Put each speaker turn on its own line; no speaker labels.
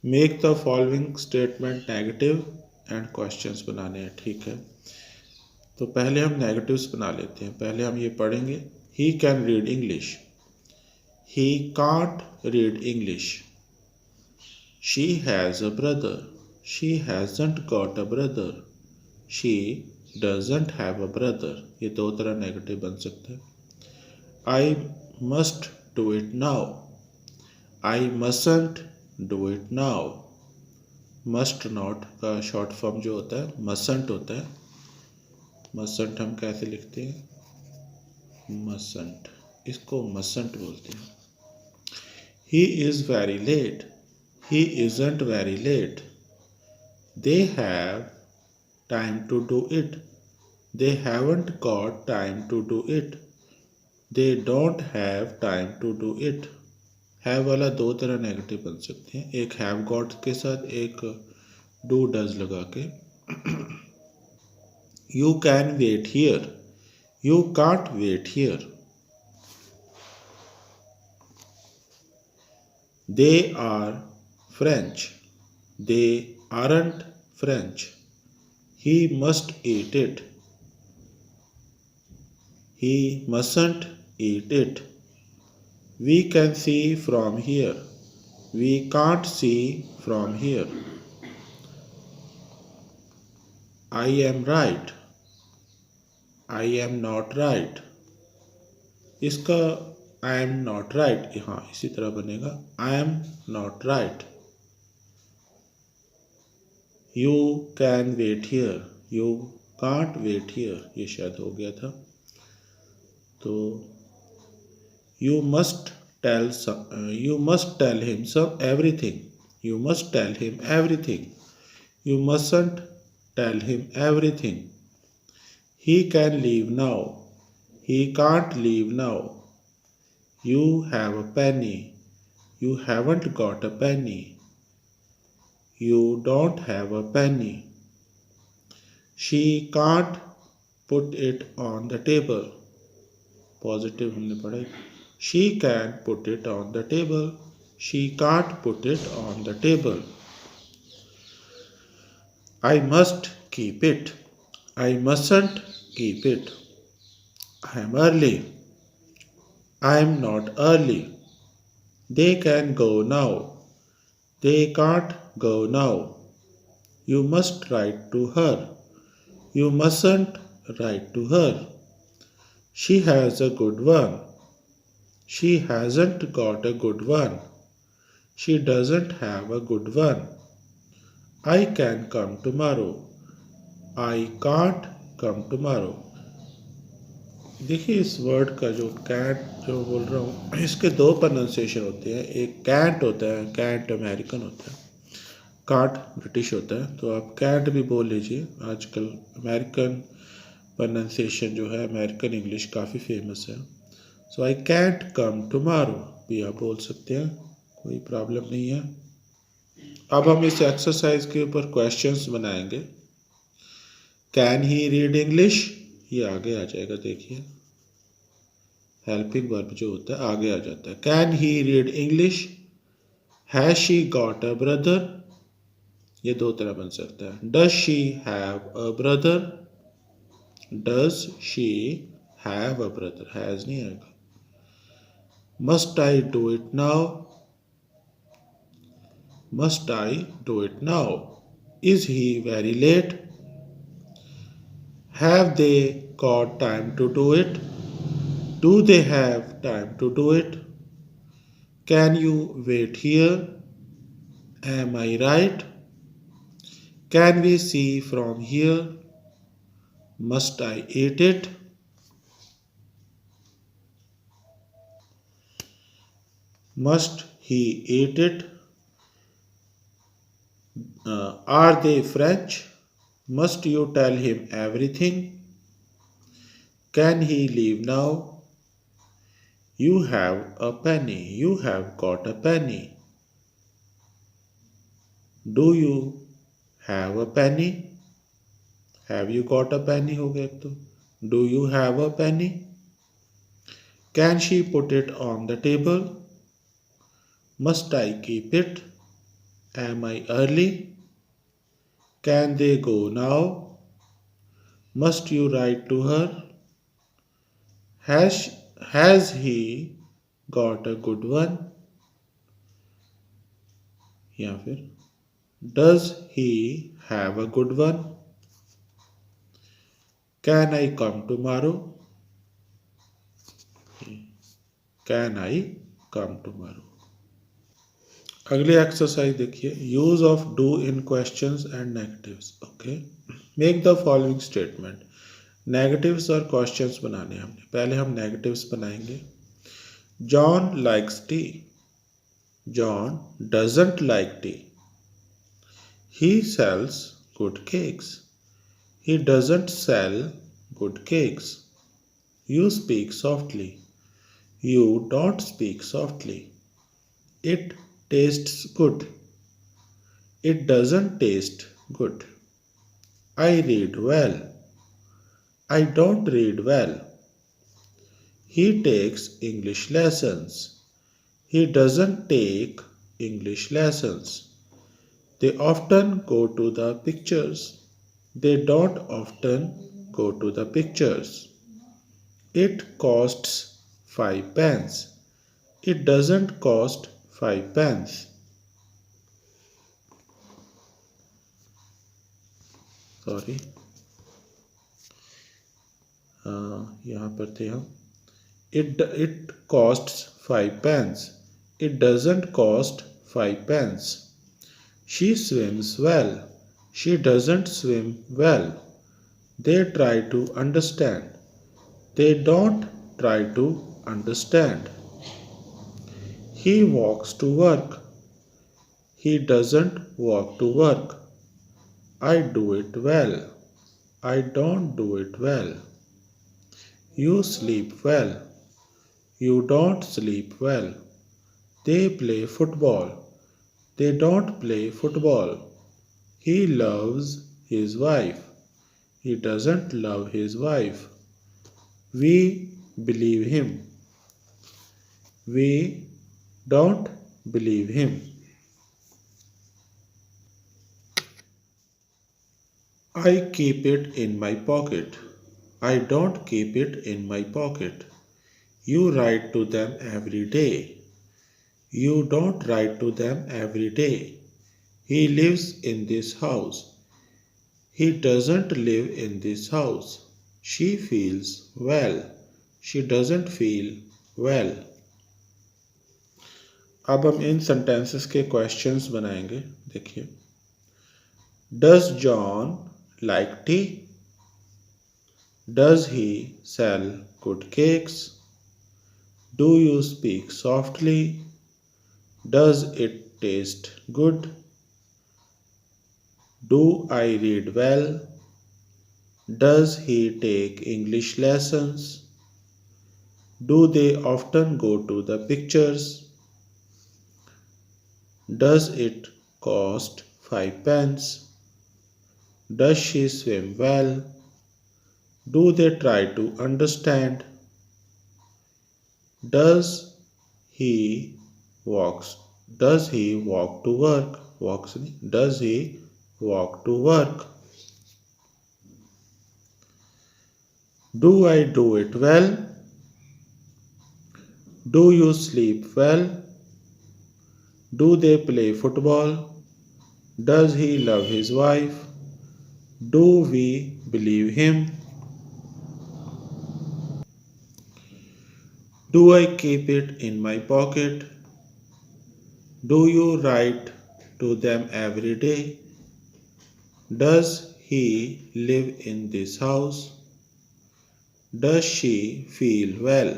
Make the following statement negative and questions बनाने हैं, ठीक है। तो पहले हम नेगेटिव्स बना लेते हैं। पहले हम ये पढ़ेंगे, he can read English, he can't read English. She has a brother, she hasn't got a brother, she doesn't have a brother. ये दो तरह नेगेटिव बन सकते हैं। I must do it now, I mustn't do it now. Must not का short form जो होता है मसंट होता है। मसंट हम कैसे लिखते हैं, मसंट, इसको मसंट बोलते हैं। He is very late, he isn't very late. They have time to do it, they haven't got time to do it. They don't have time to do it. Have वाला दो तरह नेगेटिव बन सकते हैं, एक have got के साथ, एक डू डज लगा के। You can wait here, you can't wait here. They are French, they aren't French. He must eat it, he mustn't eat it. We can see from here, we can't see from here. I am right, I am not right. इसका I am not right यहाँ इसी तरह बनेगा, I am not right. You can wait here, you can't wait here. ये शायद हो गया था। तो you must you must tell him everything, you must tell him everything. You mustn't tell him everything. He can leave now, he can't leave now. You have a penny, you haven't got a penny. You don't have a penny. She can't put it on the table. Positive हमने पढ़ा है। She can put it on the table, she can't put it on the table. I must keep it, I mustn't keep it. I am early, I am not early. They can go now, they can't go now. You must write to her, you mustn't write to her. She has a good one, she hasn't got a good one. She doesn't have a good one. I can come tomorrow, I can't come tomorrow. देखिए इस word का जो cat जो बोल रहा हूँ, इसके दो प्रोनाउंसिएशन होते हैं। एक कैंट होता है, कैंट अमेरिकन होता है, काट ब्रिटिश होता है। तो आप कैंट भी बोल लीजिए। आजकल अमेरिकन प्रोनाउंसिएशन जो है, अमेरिकन इंग्लिश काफ़ी फेमस है। सो आई कैंट कम टुमारो भी आप बोल सकते हैं, कोई प्रॉब्लम नहीं है। अब हम इस एक्सरसाइज के ऊपर क्वेश्चंस बनाएंगे। कैन ही रीड इंग्लिश, ये आगे आ जाएगा, देखिए हेल्पिंग वर्ब जो होता है आगे आ जाता है। Can he read English, has she got a brother, ये दो तरह बन सकता है। Does she have a brother, does she have a brother, has नहीं आएगा। Must I do it now, must I do it now. Is he very late, have they got time to do it, do they have time to do it. Can you wait here, am I right. Can we C from here, must I eat it. Must he eat it. Are they French? Must you tell him everything? Can he leave now? You have a penny, you have got a penny. Do you have a penny? Have you got a penny हो गया तो। Do you have a penny? Can she put it on the table? Must I keep it? Am I early? Can they go now? Must you write to her? Has, has he got a good one? या फिर Does he have a good one? Can I come tomorrow? Can I come tomorrow? अगली exercise देखिए use of do in questions and negatives okay make the following statement negatives और questions बनाने हैं हमने पहले हम नेगेटिव्स बनाएंगे John likes tea John doesn't like tea he sells good cakes he doesn't sell good cakes you speak softly you don't speak softly it tastes good. It doesn't taste good. I read well. I don't read well. He takes English lessons. He doesn't take English lessons. They often go to the pictures. They don't often go to the pictures. It costs 5 pence. It doesn't cost 5 pence. Sorry. यहाँ पर थे हम It costs 5 pence. It doesn't cost 5 pence. She swims well. She doesn't swim well. They try to understand. They don't try to understand. He walks to work. He doesn't walk to work. I do it well. I don't do it well. You sleep well. You don't sleep well. They play football. They don't play football. He loves his wife. He doesn't love his wife. We believe him. We don't believe him. I keep it in my pocket. I don't keep it in my pocket. You write to them every day. You don't write to them every day. He lives in this house. He doesn't live in this house. She feels well. She doesn't feel well. अब हम इन sentences के questions बनाएंगे देखिए does John like tea does he sell good cakes do you speak softly does it taste good do I read well does he take English lessons do they often go to the pictures Does it cost 5 pence? Does she swim well? Do they try to understand? Does he Does he walk to work? Does he walk to work? Do I do it well? Do you sleep well? Do they play football? Does he love his wife? Do we believe him? Do I keep it in my pocket? Do you write to them every day? Does he live in this house? Does she feel well?